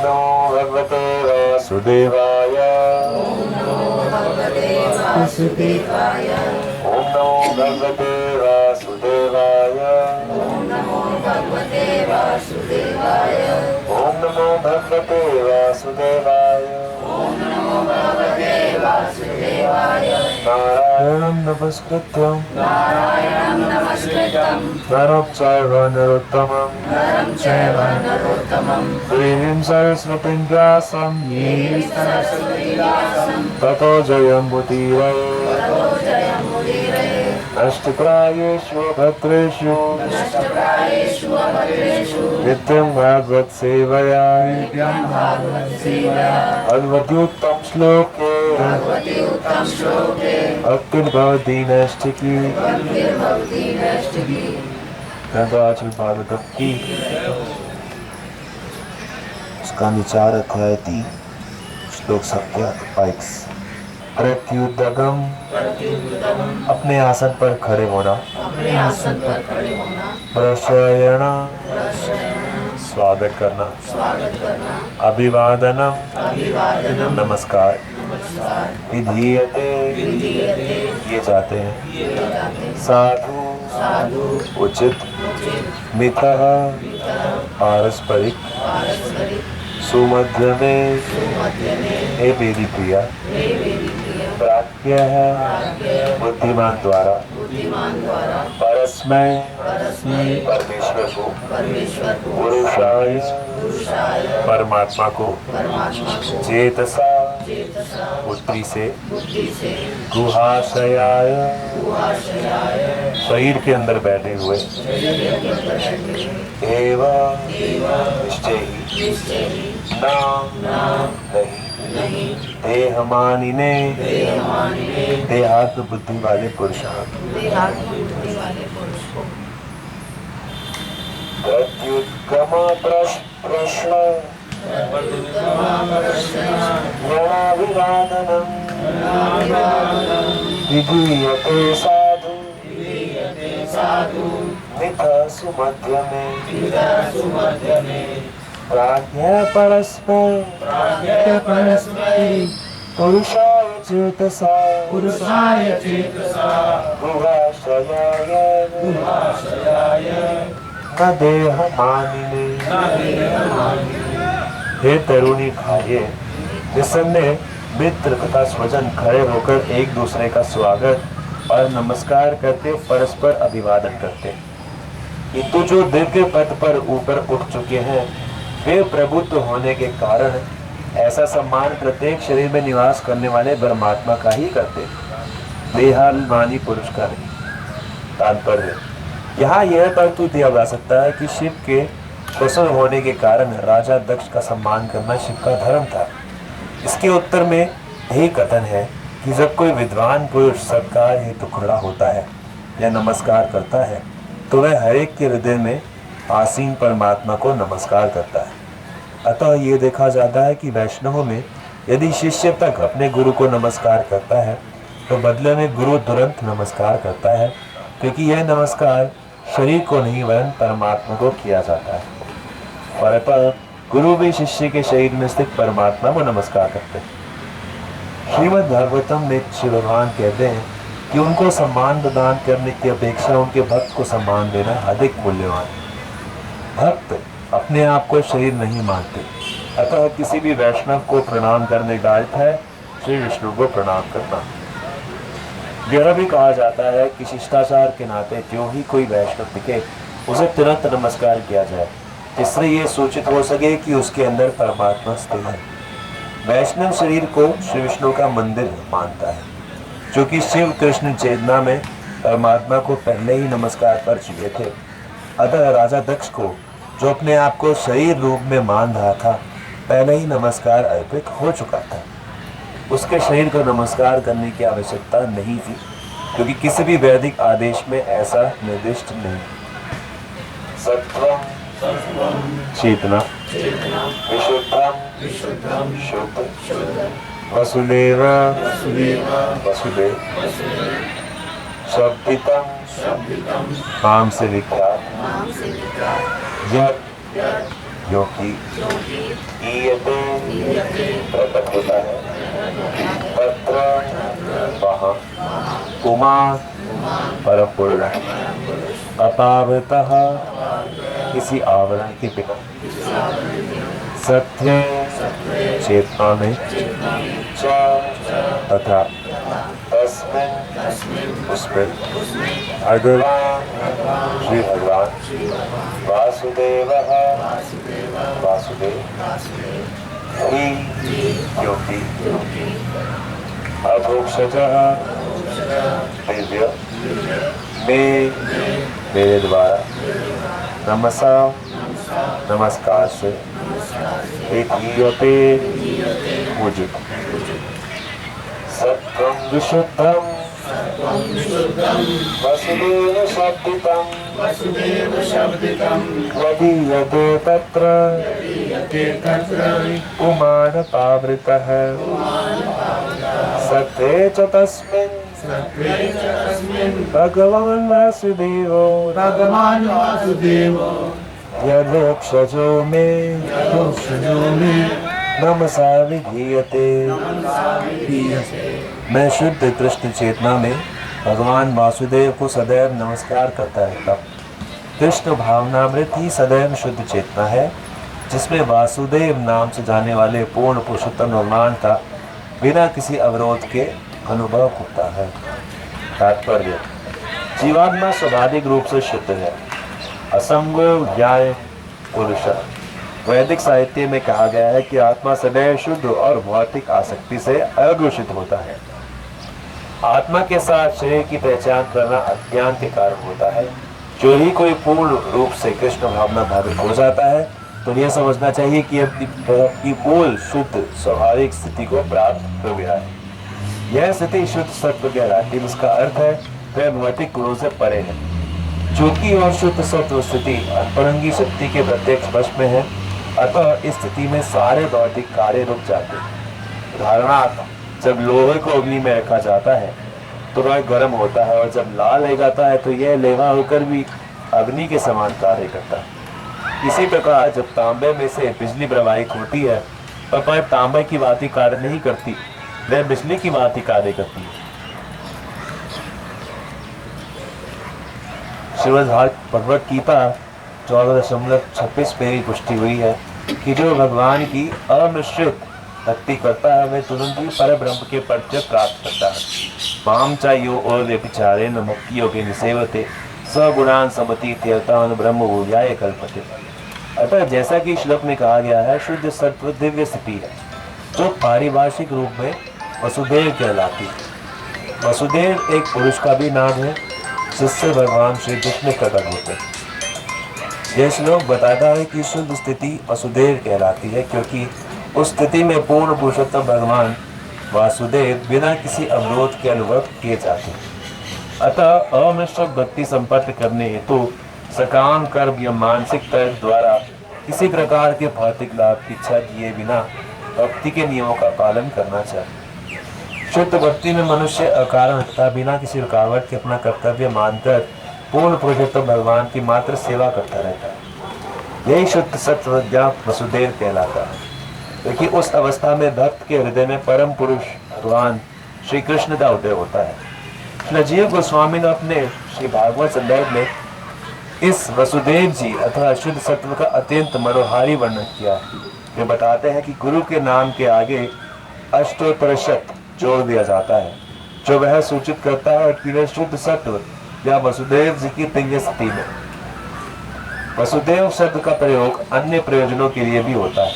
नमो भगवते वासुदेवाय। ओम नमो भगवते वासुदेवाय। ओम नमो भगवते वासुदेवाय। ओम नमो भगवते वासुदेवाय। ओम नमो भगवते वासुदेवाय। ओम नमो भगवते वासुदेवाय। नारायणं नमस्कृत्यं नारायणं नमस्कृतं नरं चैव नरोत्तमं नरं चैव नरोत्तमं देवीं सरस्वतीं व्यासं देवीं सरस्वतीं व्यासं ततो जयमुदीरये। ततो जयमुदीरये। नष्टप्रायेषु भद्रेषु नष्टप्रायेषु अभद्रेषु नित्यं भागवत सेवया। नित्यं भागवत सेवया। भगवत्युत्तम श्लोके भगवति उत्तम श्लोके भक्तिर्भवति नैष्ठिकी। भक्तिर्भवति नैष्ठिकी। ग्रंथराज भागवत की उसका विचार अध्याय 3 श्लोक 27। प्रत्युदगम अपने आसन पर खड़े होना। अपने आसन पर खड़े होना। प्रशयन स्वागत करना। स्वागत करना। अभिवादनम अभिवादनम नमस्कार। नमस्कार। विधीयते विधीयते ये जाते हैं। ये जाते साधु साधु उचित उचित मिथः पारस्परिक पारस्परिक सुमध्य में सुमध्य में हे मेरी प्रिया हे मेरी प्रिय प्राज्ञ है बुद्धिमान द्वारा बुद्धिमान द्वारा परस्मै परस्मै परमेश्वर को परमेश्वर को पुरुषाय पुरुषाय परमात्मा को परमात्मा को चेतसा चेतसा पुत्री से बुद्धि से गुहाशयाय गुहाशयाय शरीर के अंदर बैठे हुए शरीर के अंदर बैठे हुए एवं एवं निश्चय ही निश्चय ही न नहीं देहमानिने देहमानिने देहात्म बुद्धि वाले पुरुषार्थ देहात्म बुद्धि वाले पुरुष को प्रत्युत्तम प्रश्न यणाभिवादनम् विधीयते साधु साधु मिथः सुमध्य में सुमध्य में प्राज्ञा परस्मै पुरुषाय चेतसा पुरुषाय चेतसा गुहाशयाय गुहाशयाय न देहमानिने। हे तरुणी भाइये, निसंदेह मित्र तथा स्वजन खड़े होकर एक दूसरे का स्वागत और नमस्कार करते परस्पर अभिवादन करते। किंतु जो दिव्य पद पर ऊपर उठ चुके हैं वे प्रभुत्व होने के कारण ऐसा सम्मान प्रत्येक शरीर में निवास करने वाले परमात्मा का ही करते, देहाभिमानी पुरुष का नहीं। तात्पर्य यहाँ यह तर्क दिया जा सकता है कि शिव के प्रसन्न होने के कारण राजा दक्ष का सम्मान करना शिव का धर्म था। इसके उत्तर में यही कथन है कि जब कोई विद्वान पुरुष सत्कार हेतु खड़ा होता है या नमस्कार करता है तो वह हर एक के हृदय में आसीन परमात्मा को नमस्कार करता है। अतः ये देखा जाता है कि वैष्णवों में यदि शिष्य तक अपने गुरु को नमस्कार करता है तो बदले में गुरु तुरंत नमस्कार करता है, क्योंकि यह नमस्कार शरीर को नहीं वरन परमात्मा को किया जाता है। पर गुरु भी शिष्य के शरीर में स्थित परमात्मा को नमस्कार करते हैं। श्रीमद् भागवतम में श्री भगवान कहते हैं कि उनको सम्मान प्रदान करने की अपेक्षा उनके भक्त को सम्मान देना अधिक मूल्यवान है। भक्त अपने आप को शरीर नहीं मानते, अतः किसी भी वैष्णव को प्रणाम करने का अर्थ है श्री विष्णु को प्रणाम करना। यह भी कहा जाता है कि शिष्टाचार के नाते जो ही कोई वैष्णव दिखे उसे तुरंत नमस्कार किया जाए, जिससे ये सूचित हो सके कि उसके अंदर परमात्मा स्थित है। वैष्णव शरीर को श्री विष्णु का मंदिर मानता है, जो कि शिव कृष्ण चेतना में परमात्मा को पहले ही नमस्कार कर चुके थे। अतः राजा दक्ष को, जो अपने आप को शरीर रूप में मान रहा था, पहले ही नमस्कार अर्पित हो चुका था। उसके शरीर को नमस्कार करने की आवश्यकता नहीं थी, क्योंकि किसी भी वैदिक आदेश में ऐसा निर्दिष्ट नहीं। सत्वम चेतना विशुद्धम शुद्ध वसुदेव वसुदेव शब्दितम नाम से विख्यात जो कि ईयते प्रकट होता है, तत्र वहाँ, उमा परपूर्ण, अपावृतः किसी आवरण के बिना, सत्य चेतना में, च तथा तस्मिन् उसमें, भगवान श्री भगवान, वासुदेवः वासुदेव, ही क्योंकि, अभोक्षजः दिव्य, में मेरे द्वारा, नमसा नमस्कार से, विधीयते पूजित, सत्वं विशुद्धं वसुदेव शब्दितं वदीयते तत्र उमानपावृतः सत्ये च तस्मिन् भगवान् वासुदेवो यदोक्षजो मे नमसा विधीयते। मैं शुद्ध कृष्ण चेतना में भगवान वासुदेव को सदैव नमस्कार करता रहता हूँ। कृष्ण भावनामृत ही सदैव शुद्ध चेतना है, जिसमें वासुदेव नाम से जाने वाले पूर्ण पुरुषोत्तम भगवान का बिना किसी अवरोध के अनुभव होता है। तात्पर्य, जीवात्मा स्वाभाविक रूप से शुद्ध है, असंग ज्ञान पुरुष। वैदिक साहित्य में कहा गया है कि आत्मा सदैव शुद्ध और भौतिक आसक्ति से अग्रसित होता है। आत्मा के साथ शरीर की पहचान करना अज्ञान के कारण होता है। जो ही कोई पूर्ण रूप से कृष्ण भावना भावित हो जाता है तो यह समझना चाहिए कि अपनी मूल शुद्ध स्वाभाविक स्थिति को प्राप्त हो गया है। यह स्थिति शुद्ध सत्व कहलाती है, जिसका अर्थ है वह भौतिक गुणों से परे है। ज्योति और शुद्ध सत्व स्थिति अंतरंगी शक्ति के प्रत्यक्ष वश में है, अतः इस स्थिति में सारे भौतिक कार्य रुक जाते हैं। उदाहरणार्थ, जब लोहे को अग्नि में रखा जाता है तो वह गर्म होता है, और जब लाल हो जाता है तो यह लेवा होकर भी अग्नि के समान कार्य करता है। इसी प्रकार जब तांबे में से बिजली प्रवाहित होती है तो वह तांबे की भांति कार्य नहीं करती, वह बिजली की भांति कार्य करती है। श्रीमद् भगवत गीता 14.26 पे भी पुष्टि हुई है कि जो भगवान की अमिश्रित भक्ति करता है वह तुरंत ही पर ब्रह्म के परिचय प्राप्त करता है। माम चायो और व्यभिचारे न मुक्ति योगे निसेवते सगुणान समति तीर्थान ब्रह्म भूयाय कल्पते। अतः जैसा कि श्लोक में कहा गया है, शुद्ध सत्व दिव्य स्थिति है जो पारिभाषिक रूप में वसुदेव कहलाती है। वसुदेव एक पुरुष का भी नाम है जिससे भगवान श्री कृष्ण प्रकट होते हैं। यह श्लोक बताता है कि शुद्ध स्थिति वसुदेव कहलाती है, क्योंकि उस स्थिति में पूर्ण पुरुषोत्तम भगवान वासुदेव बिना किसी अवरोध के अनुभव किए जाते हैं। अतः अमिश्र भक्ति संपन्न करने हेतु सकाम कर्म या मानसिक तर्क द्वारा किसी प्रकार के भौतिक लाभ की इच्छा किए बिना भक्ति के नियमों का पालन करना चाहिए। शुद्ध भक्ति में मनुष्य अकारण तथा बिना किसी रुकावट के अपना कर्तव्य मानकर पूर्ण पुरुषोत्तम भगवान की मात्र सेवा करता रहता है। यही शुद्ध सत्वज्ञा वसुदेव कहलाता है, क्योंकि उस अवस्था में भक्त के हृदय में परम पुरुष भगवान श्री कृष्ण का उदय होता है। श्रीजीव गोस्वामी ने अपने श्री भागवत संदर्भ में इस वसुदेव जी अथवा शुद्ध सत्व का अत्यंत मनोहारी वर्णन किया। वे बताते हैं कि गुरु के नाम के आगे अष्टोत्तरशत जोड़ दिया जाता है, जो वह सूचित करता है कि वह शुद्ध सत्व या वसुदेव जी की दिव्य स्थिति में। वसुदेव शब्द का प्रयोग अन्य प्रयोजनों के लिए भी होता है।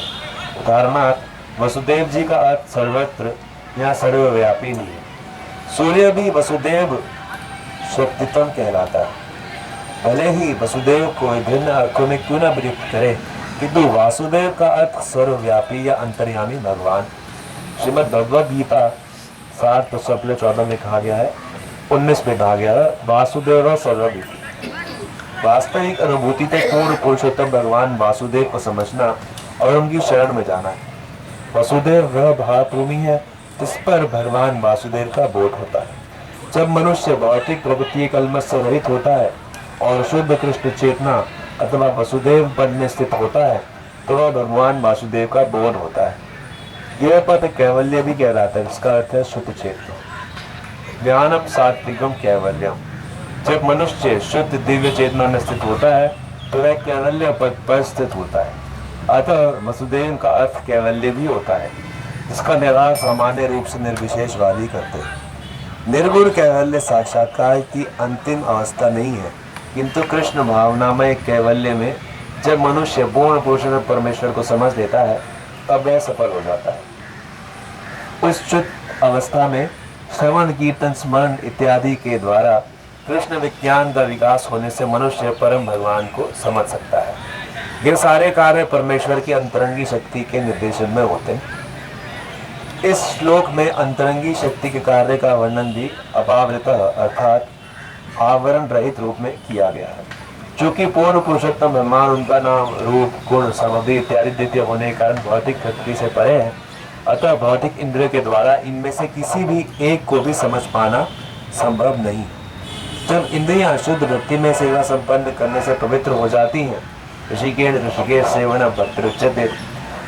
उदाहरणार्थ, वसुदेव जी का अर्थ सर्वत्र या सर्वव्यापी नहीं है। सूर्य भी वसुदेव स्वप्तित्व कहलाता है। भले ही वसुदेव को विभिन्न अर्थों में क्यों न प्रयुक्त करे, किंतु वासुदेव का अर्थ सर्वव्यापी या अंतर्यामी भगवान। श्रीमद् भगवद गीता 7:14 में कहा गया है, 19 में कहा गया है, वासुदेव सर्वव्यापी। वास्तविक अनुभूति से पूर्ण पुरुषोत्तम भगवान वासुदेव को समझना और उनकी शरण में जाना है। वसुदेव वह भावभूमि है जिस पर भगवान वासुदेव का बोध होता है। जब मनुष्य भौतिक प्रवृत्ति कलमश से रहित होता है और शुद्ध कृष्ण चेतना अथवा वसुदेव पद में स्थित होता है, तो वह भगवान वासुदेव का बोध होता है। यह पद कैवल्य भी कहलाता है, जिसका अर्थ है शुद्ध चेतना। ज्ञानम सात्विकम कैवल्यम। जब मनुष्य शुद्ध दिव्य चेतना में स्थित होता है तो वह कैवल्य पद पर स्थित होता है। अतः वसुदेव का अर्थ कैवल्य भी होता है, जिसका निराश सामान्य रूप से निर्विशेष वाली करते हैं। निर्गुण कैवल्य साक्षात्कार की अंतिम अवस्था नहीं है, किंतु कृष्ण भावनामय कैवल्य में जब मनुष्य पूर्ण पुरुषोत्तम परमेश्वर को समझ लेता है तब वह सफल हो जाता है। उस शुद्ध अवस्था में श्रवण कीर्तन स्मरण इत्यादि के द्वारा कृष्ण विज्ञान का विकास होने से मनुष्य परम भगवान को समझ सकता है। ये सारे कार्य परमेश्वर की अंतरंगी शक्ति के निर्देशन में होते हैं। इस श्लोक में अंतरंगी शक्ति के कार्य का वर्णन भी अपावृतः अर्थात आवरण रहित रूप में किया गया है। चूंकि पूर्ण पुरुषोत्तम भगवान, उनका नाम रूप गुण समधि इत्यादि द्वितीय होने के कारण भौतिक प्रकृति से परे है, अतः भौतिक इंद्रियों के द्वारा इनमें से किसी भी एक को भी समझ पाना संभव नहीं। जब इंद्रियां शुद्ध वृत्ति में सेवा संपन्न करने से पवित्र हो जाती हैं, ऋषिकेश सेवन भक्त उच्यते,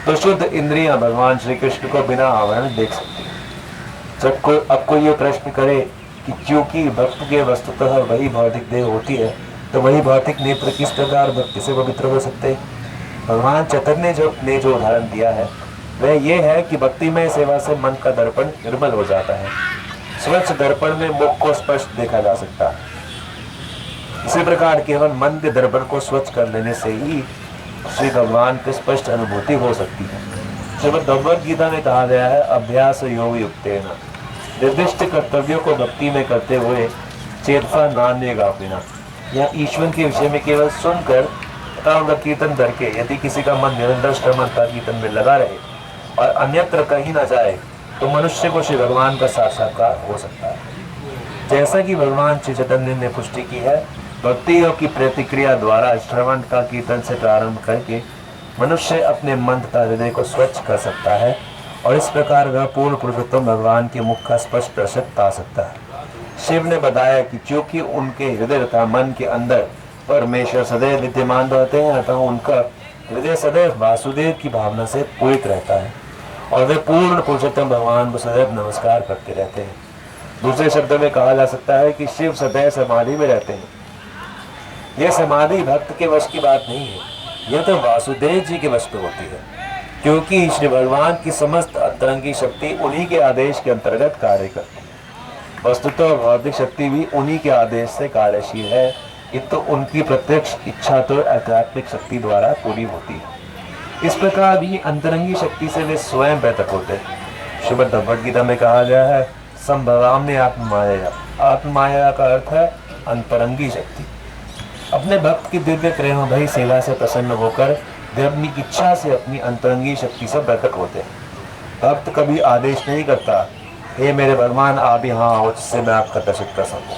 तो शुद्ध इंद्रियां भगवान श्री कृष्ण को बिना आवरण देख सकती हैं। जब कोई ये प्रश्न करे कि क्योंकि भक्त के वस्तुतः वही भौतिक देह होती है, तो वही भौतिक नेत्र किस प्रकार भक्ति से पवित्र हो सकते हैं? भगवान चैतन्य ने जो उदाहरण दिया है वह ये है कि भक्ति में सेवा से मन का दर्पण निर्मल हो जाता है। स्वच्छ दर्पण में मुख को स्पष्ट देखा जा सकता है। इसी प्रकार केवल मन के दर्पण को स्वच्छ कर लेने से ही श्री भगवान की स्पष्ट अनुभूति हो सकती है। श्रीमद् भगवद गीता में कहा गया है, अभ्यास योग युक्तेन, निर्दिष्ट कर्तव्यों को भक्ति में करते हुए चेतसा नान्य गापिना। यह ईश्वर के विषय में केवल सुनकर तथा कीर्तन करके यदि किसी का मन निरंतर श्रवण का कीर्तन में लगा रहे और अन्यत्र कहीं न जाए तो मनुष्य को श्री भगवान का साक्षात्कार हो सकता है। जैसा कि भगवान श्री चैतन्य ने पुष्टि की है, भक्ति योग की प्रतिक्रिया द्वारा श्रवण का कीर्तन से प्रारंभ करके मनुष्य अपने मन तथा हृदय को स्वच्छ कर सकता है और इस प्रकार वह पूर्ण पुरुषोत्तम भगवान के मुख का स्पष्ट दर्शन पा सकता है। शिव ने बताया कि क्योंकि उनके हृदय तथा मन के अंदर परमेश्वर सदैव विद्यमान रहते हैं, अतः उनका हृदय सदैव वासुदेव की भावना से पूरित रहता है और वे पूर्ण पुरुषोत्तम भगवान को सदैव नमस्कार करते रहते हैं। दूसरे शब्दों में कहा जा सकता है कि शिव सदैव समाधि में रहते हैं। यह समाधि भक्त के वश की बात नहीं है, यह तो वासुदेव जी के वश में होती है, क्योंकि श्री भगवान की समस्त अंतरंगी शक्ति उन्हीं के आदेश के अंतर्गत कार्य करती है। वस्तुतः भौतिक शक्ति भी उन्हीं के आदेश से कार्यशील है, किंतु उनकी प्रत्यक्ष इच्छा तो आध्यात्मिक शक्ति द्वारा पूरी होती है। इस प्रकार भी अंतरंगी शक्ति से वे स्वयं प्रकट होते हैं। श्रीमद् भगवद गीता में कहा गया है, संभवाम्य आत्ममाया। आत्ममाया का अर्थ है अंतरंगी शक्ति। अपने भक्त की दिव्य प्रेम भई सेवा से प्रसन्न होकर वे अपनी इच्छा से अपनी अंतरंगी शक्ति से प्रकट होते हैं। भक्त कभी आदेश नहीं करता, हे मेरे भगवान आप यहाँ आओ जिससे मैं आपका दर्शन कर सकूं।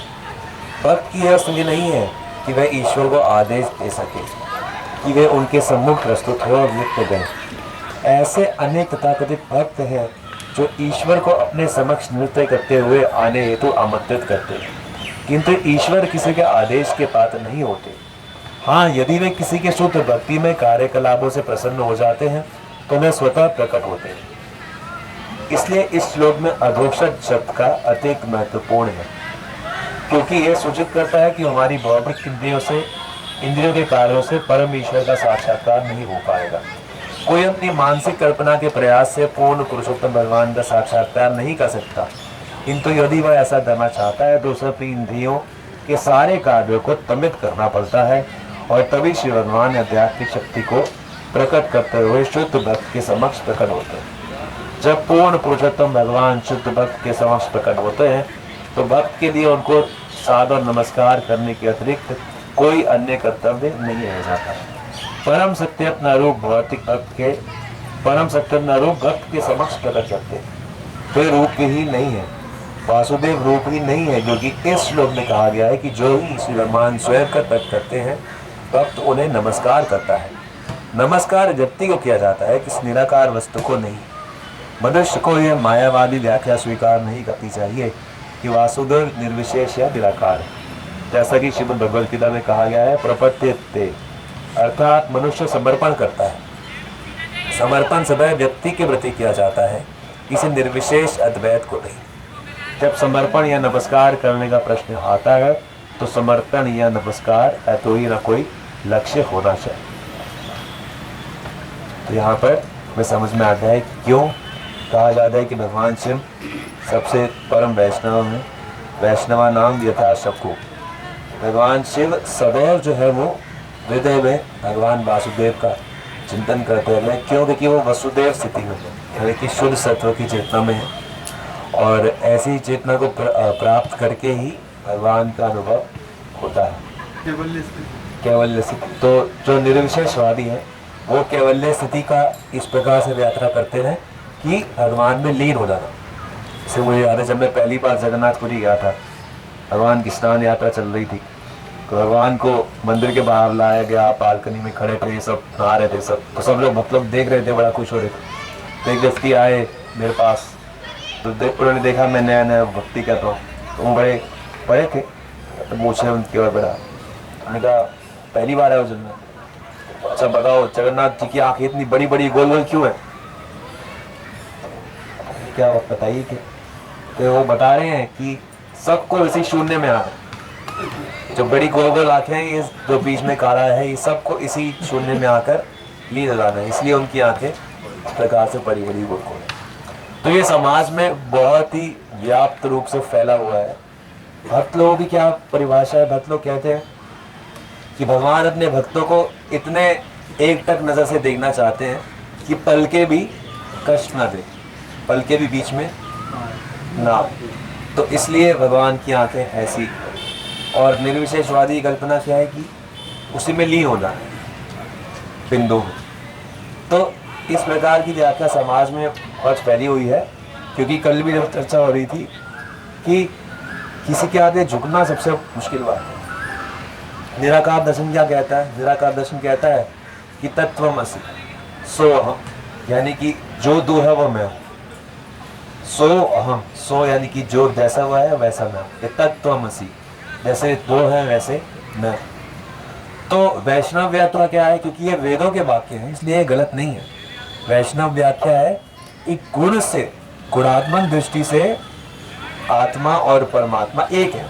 भक्त की यह स्थिति नहीं है कि वह ईश्वर को आदेश दे सके कि वे उनके सम्मुख प्रस्तुत हो और लिप्त गए। ऐसे अनेक तथाकथित भक्त हैं जो ईश्वर को अपने समक्ष नृत्य करते हुए आने हेतु आमंत्रित करते हैं, किंतु ईश्वर किसी के आदेश के पात्र नहीं होते। हाँ, यदि वे किसी के शुद्ध भक्ति में कार्यकलापों से प्रसन्न हो जाते हैं तो वे स्वतः प्रकट होते हैं। इसलिए इस श्लोक में अधोक्षज शब्द का अतिरिक्त महत्वपूर्ण है, क्योंकि यह सूचित करता है कि हमारी भौतिक इंद्रियों के कार्यों से परम ईश्वर का साक्षात्कार नहीं हो पाएगा। कोई अपनी मानसिक कल्पना के प्रयास से पूर्ण पुरुषोत्तम भगवान का साक्षात्कार नहीं कर सकता, किंतु यदि वह ऐसा करना चाहता है तो उसे अपनी इंद्रियों के सारे कार्यों को दमित करना पड़ता है और तभी श्री भगवान आध्यात्मिक शक्ति को प्रकट करते हुए शुद्ध भक्त के समक्ष प्रकट होते हैं। जब पूर्ण पुरुषोत्तम भगवान शुद्ध भक्त के समक्ष प्रकट होते हैं तो भक्त के लिए उनको सादर नमस्कार करने के अतिरिक्त कोई अन्य कर्तव्य नहीं रह जाता। परम सत्यत्व रूप भक्त के समक्ष प्रकट करते हैं। वे रूप ही नहीं है, वासुदेव रूप ही नहीं है, क्योंकि इस श्लोक में कहा गया है कि जो ही श्री भगवान स्वयं का प्रकट करते हैं भक्त उन्हें नमस्कार करता है। नमस्कार व्यक्ति को किया जाता है, किस निराकार वस्तु को नहीं। मनुष्य को यह मायावादी व्याख्या स्वीकार नहीं करनी चाहिए कि वासुदेव निर्विशेष या निराकार है। जैसा कि श्रीमद् भगवद गीता में कहा गया है, प्रपद्यते, अर्थात मनुष्य समर्पण करता है। समर्पण सदैव व्यक्ति के प्रति किया जाता है, किसी निर्विशेष अद्वैत को नहीं। जब समर्पण या नमस्कार करने का प्रश्न आता है तो समर्पण या नमस्कार है तो ही ना कोई लक्ष्य होना चाहिए। तो यहाँ पर हमें समझ में आता है कि क्यों कहा जाता है कि भगवान शिव सबसे परम वैष्णव में वैष्णवा नाम यथा सबको। भगवान शिव सदैव जो है वो हृदय में भगवान वासुदेव का चिंतन करते हैं, क्योंकि वो वसुदेव स्थिति में है, यानी कि शुद्ध सत्व की चेतना में है। और ऐसी चेतना को प्राप्त करके ही भगवान का अनुभव होता है, कैवल्य स्थिति। तो जो निर्विशेषवादी है वो कैवल्य स्थिति का इस प्रकार से यात्रा करते हैं कि भगवान में लीन हो जाना। जैसे मुझे याद है जब मैं पहली बार जगन्नाथपुरी गया था, भगवान की स्नान यात्रा चल रही थी, तो भगवान को मंदिर के बाहर लाया गया, बालकनी में खड़े थे, सब नहा रहे थे, तो सब लोग मतलब देख रहे थे, बड़ा खुश हो रहे थे। तो एक व्यक्ति आए मेरे पास, तो उन्होंने देखा मैं नया नया भक्ति करता हूँ, तो वो बड़े थे, तो पूछे उनकी और बड़ा, मैंने कहा पहली बार है जगन्नाथ, अच्छा बताओ जगन्नाथ जी की आंखें इतनी बड़ी बड़ी गोल गोल क्यों है, क्या बताइए कि तो वो बता रहे हैं कि सबको इसी शून्य में आ रहे, जो बड़ी गोल गोल आंखें हैं, ये जो बीच में काला है, ये सबको इसी शून्य में आकर लीन हो जाना है, इसलिए उनकी आंखें इस प्रकार से बड़ी बड़ी गोल गोल। तो ये समाज में बहुत ही व्याप्त रूप से फैला हुआ है। भक्त लोगों की क्या परिभाषा है, भक्त लोग कहते हैं कि भगवान अपने भक्तों को इतने एकटक नजर से देखना चाहते हैं कि पल के भी कष्ट ना दे, पल के भी बीच में ना। तो इसलिए भगवान की आंखें ऐसी। और निर्विशेषवादी की कल्पना क्या है कि उसी में लीन होना है बिंदु। तो इस प्रकार की व्याख्या समाज में बहुत फैली हुई है, क्योंकि कल भी जब चर्चा हो रही थी कि किसी के आगे झुकना सबसे मुश्किल बात है। निराकार दर्शन क्या कहता है? निराकार दर्शन कहता है कि तत्वमसि सो अहम, यानी कि जो दो है वो मैं हूँ। सो अहम, सो यानी कि जो जैसा हुआ है वैसा मैं हूँ। तत्वमसि, जैसे दो है वैसे मैं। तो वैष्णव व्याख्या क्या है? क्योंकि ये वेदों के वाक्य हैं इसलिए ये गलत नहीं है। वैष्णव व्याख्या है कि गुण से, गुणात्मक दृष्टि से आत्मा और परमात्मा एक है।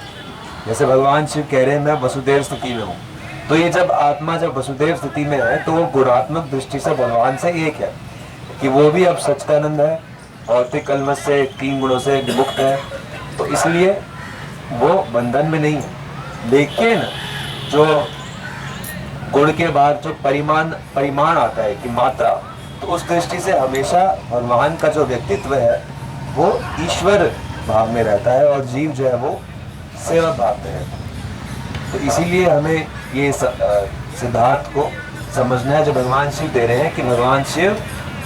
जैसे भगवान शिव कह रहे हैं मैं वसुदेव स्थिति में हूँ, तो ये जब आत्मा जब वसुदेव स्थिति में है तो वो गुणात्मक दृष्टि से भगवान से एक है, कि वो भी अब सच्चिदानंद है, भौतिक कलमश से, 3 गुणों से मुक्त है, तो इसलिए वो बंधन में नहीं है। लेकिन जो गुण के बाद जो परिमाण आता है कि मात्रा, तो उस दृष्टि से हमेशा भगवान का जो व्यक्तित्व है वो ईश्वर भाव में रहता है और जीव जो है वो सेवक भाव में रहता है। तो इसीलिए हमें ये सिद्धांत को समझना है जो भगवान शिव दे रहे हैं कि भगवान शिव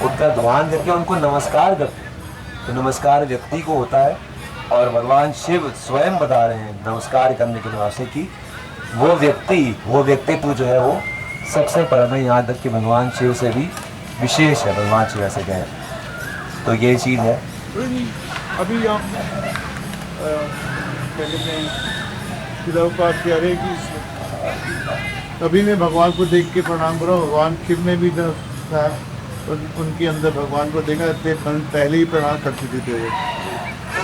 उनका ध्यान करके उनको नमस्कार करते हैं, तो नमस्कार व्यक्ति को होता है। और भगवान शिव स्वयं बता रहे हैं नमस्कार करने के वास्ते कि वो व्यक्तित्व जो है वो सबसे परम है, यहाँ तक कि भगवान शिव से भी विशेष है। भगवान शिव ऐसे कहें तो ये चीज़ है। अभी हम क्या कहते हैं कह रहे हैं कि सभी ने भगवान को देख के प्रणाम करो। भगवान शिव ने भी था, उनके अंदर भगवान को देखा, इतने पहले ही प्रणाम कर चुके थे।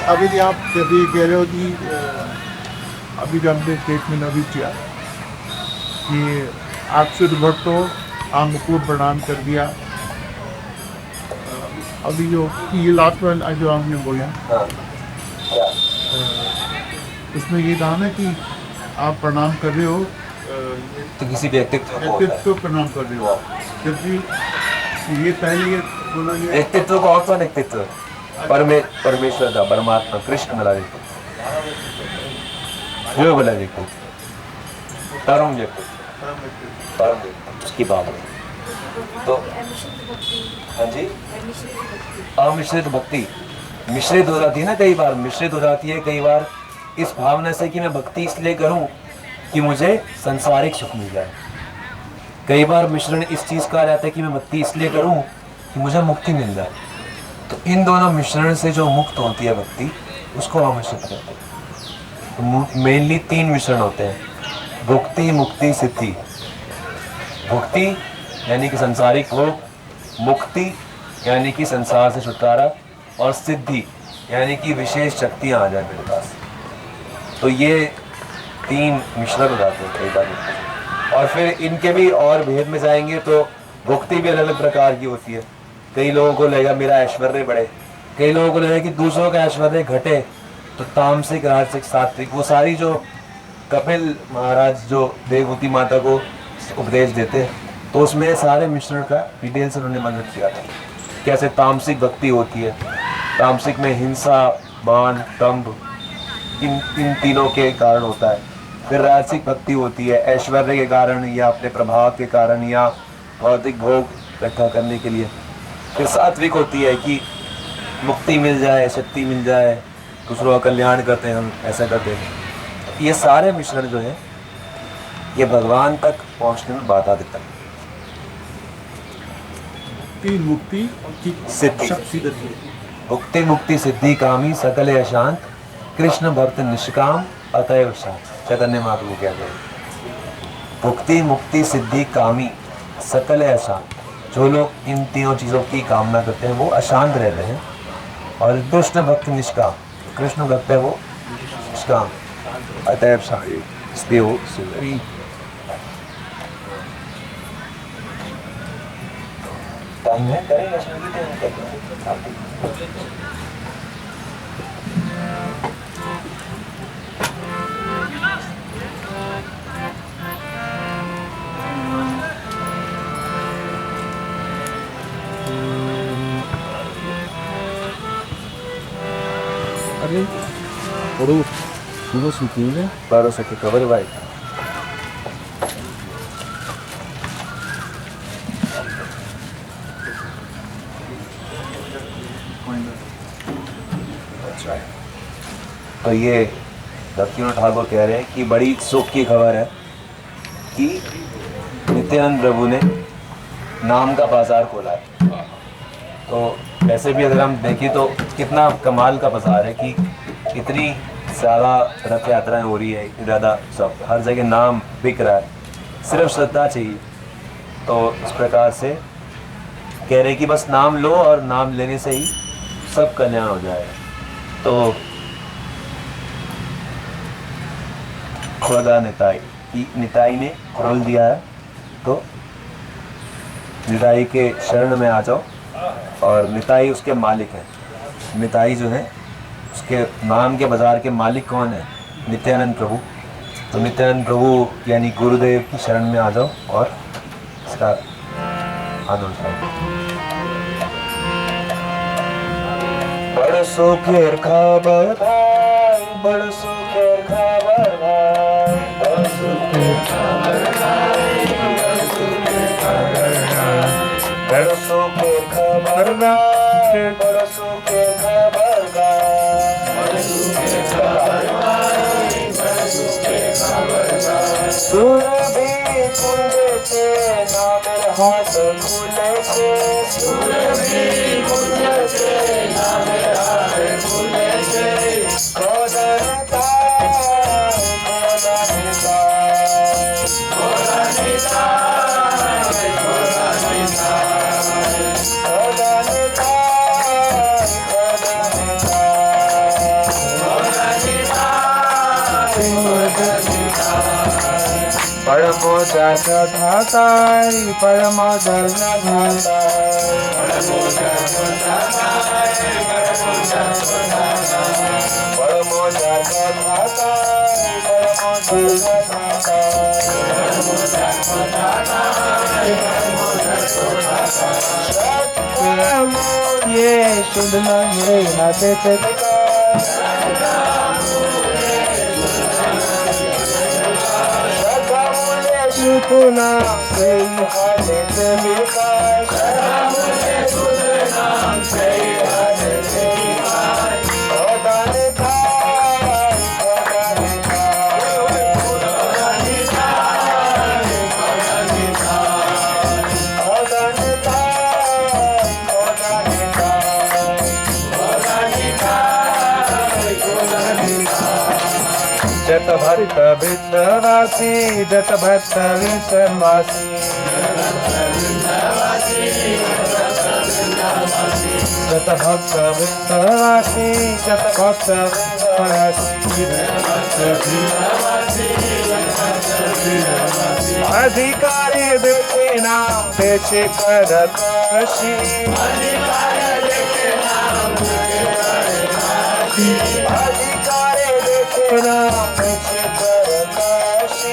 अभी आप जब ये कह रहे हो कि अभी जब हमने स्टेटमेंट अभी किया कि आप शुद्ध भक्त हो, आपको प्रणाम कर दिया, अभी जो ये लास्ट में जो आपने बोला उसमें ये कहा ना कि आप प्रणाम कर रहे हो तो किसी व्यक्तित्व को प्रणाम कर रहे हो, क्योंकि ये पहले ये बोला गया व्यक्तित्व को। और कौन व्यक्तित्व? परमेश्वर का, परमात्मा कृष्ण वाला व्यक्तित्व, जो वाला व्यक्तित्व, परम व्यक्तित्व, उसकी बात है। तो हाँ जी, अमिश्रित भक्ति मिश्रित हो जाती है ना, कई बार मिश्रित हो जाती है, कई बार इस भावना से कि मैं भक्ति इसलिए करूं कि मुझे संसारिक सुख मिल जाए। कई बार मिश्रण इस चीज का आ जाता है कि मैं भक्ति इसलिए करूं कि मुझे मुक्ति मिल जाए। तो इन दोनों मिश्रण से जो मुक्त होती है भक्ति, उसको अमिश्रित कहते हैं। तो मेनली 3 मिश्रण होते हैं, भुक्ति, मुक्ति, सिद्धि। भुक्ति यानी कि संसारिक भोग, मुक्ति यानी कि संसार से छुटकारा, और सिद्धि यानी कि विशेष शक्तियाँ आ जाए मेरे पास। तो ये 3 मिश्रण हो जाते हैं कई बार। और फिर इनके भी और भेद में जाएंगे तो भुक्ति भी अलग अलग प्रकार की होती है। कई लोगों को लगेगा मेरा ऐश्वर्य बढ़े, कई लोगों को लगेगा कि दूसरों का ऐश्वर्य घटे। तो तामसिक, राजसिक, सात्विक, वो सारी जो कपिल महाराज जो देवभूति माता को उपदेश देते हैं, तो उसमें सारे मिश्रण का डिटेल से उन्होंने मदद किया था। कैसे तामसिक भक्ति होती है, तामसिक में हिंसा, बाण, दंभ, इन तीनों के कारण होता है। फिर राजसिक भक्ति होती है ऐश्वर्य के कारण या अपने प्रभाव के कारण या भौतिक भोग इकट्ठा करने के लिए। फिर सात्विक होती है कि मुक्ति मिल जाए, शक्ति मिल जाए, दूसरों का कल्याण करते हैं, हम ऐसा करते हैं। ये सारे मिश्रण जो है ये भगवान तक पहुंचने में बाधा देता है। मुक्ति सिद्धि, मुक्ति मुक्ति सिद्धि कामी सकल अशांत, कृष्ण भक्त निष्काम अतएव शांत। चैतन्य महाप्रभु कहते हैं मुक्ति मुक्ति सिद्धि कामी सकल अशांत। जो लोग इन तीनों चीज़ों की कामना करते हैं वो अशांत रहते हैं। और कृष्ण भक्त निष्काम, कृष्ण भक्त है वो निष्काम, अतएव शांत, इसलिए वो सुंदर। टाइम है, करें अरे थोड़ा सुबह सूखेंगे 1200 के कवर भाई। अच्छा है। तो ये दक्षिण ठाकुर कह रहे हैं कि बड़ी सुख की खबर है कि नित्यानंद प्रभु ने नाम का बाजार खोला है। तो वैसे भी अगर हम देखें तो कितना कमाल का बाजार है कि इतनी ज़्यादा रथ यात्राएं हो रही है, इतनी ज़्यादा सब हर जगह नाम बिक रहा है, सिर्फ श्रद्धा चाहिए। तो इस प्रकार से कह रहे कि बस नाम लो और नाम लेने से ही सब कल्याण हो जाएगा। तो खुदा निताई ने खोल दिया है, तो निताई के शरण में आ जाओ। और निताई उसके मालिक है। निताई जो है उसके नाम के बाजार के मालिक कौन है? नित्यानंद प्रभु। तो नित्यानंद प्रभु यानी गुरुदेव की शरण में आ जाओ और इसका आनंद उठाओ। बड़ सुखेर खबर भाई, बड़ सुखेर खबर भाई, बड़ सुखेर खबर भाई, बड़ सुखेर खबर भाई, बड़ सुखेर खबर भाई, बड़ सुखेर खबर भाई, बड़ सुखेर खबर भाई, बड़ सुखेर खबर भाई। सुरभि कुंज से नाम हाथ खुले से, सुरभि कुंज से नाम हाथ खुले से, खोदनता खोदनता खोदनता खोदनता खोदनता परमो दर्श धाताई, परमो दर्श धाताई, परमो दर्श धाताई, परमो दर्श धाताई, परमो दर्श धाताई, परमो दर्श धाताई, परमो दर्श धाताई। सत्य ये शुद्ध लगे न देते सुना सही हालत विकास, सुना सही हालत विकास, खोदनता खोदनता खोदनता खोदनता खोदनता खोदनता खोदनता। जत भक्त विंध्यवासी, जत भक्त विंध्यवासी, शतभक्तवृन्दवासी शतभक्तवृन्दवासी अधिकारी देखे नाम देखे करकाशी अधिकारी देखे नाम देखे करकाशी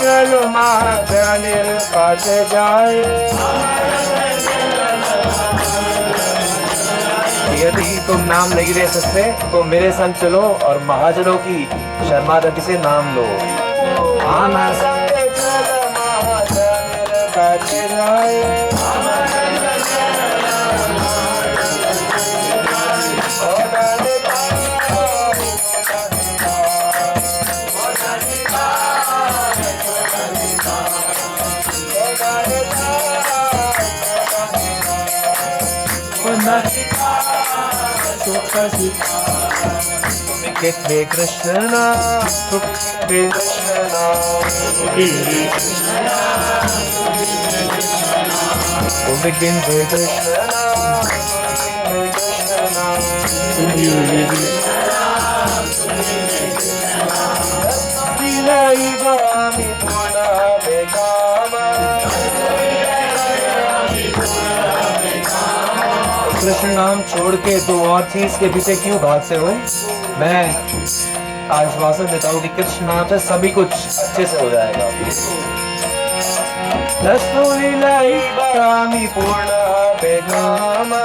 चलो महाजानिर पास जाए यदि तुम नाम नहीं ले सकते तो मेरे संग चलो और महाजनों की शर्मादगी से नाम लो। आना संगे चलो महाजानिर पास जाए Hare Krishna, Hare Krishna, Govinda Krishna, Krishna नाम छोड़ के तो और चीज के पीछे क्यों भागते हो? मैं आश्वासन देता हूँ कि कृष्ण नाम से सभी कुछ अच्छे से हो जाएगा। पूर्ण बेगामा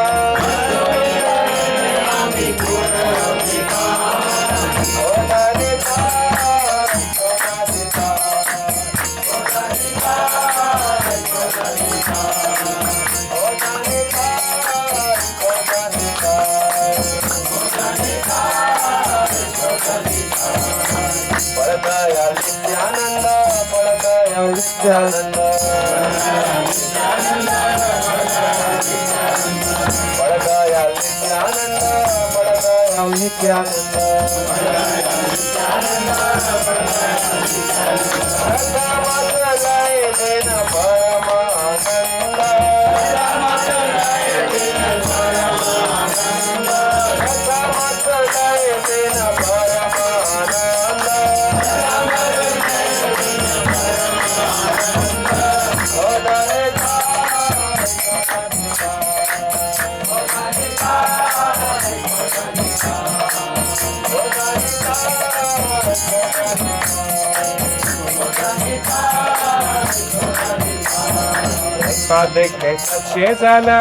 देखने अच्छे जाला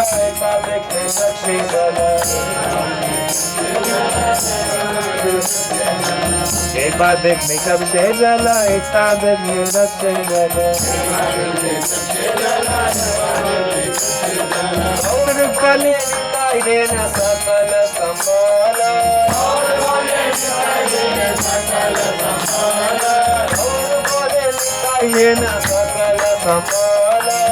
देखने अच्छे जाला एक बार देखने कब से जाला एक बार देखने अच्छे जाला और कले दिखाई देना सकल संभाला और बोले दिखाई देना सकल संभाला और बोले दिखाई देना सकल संभाला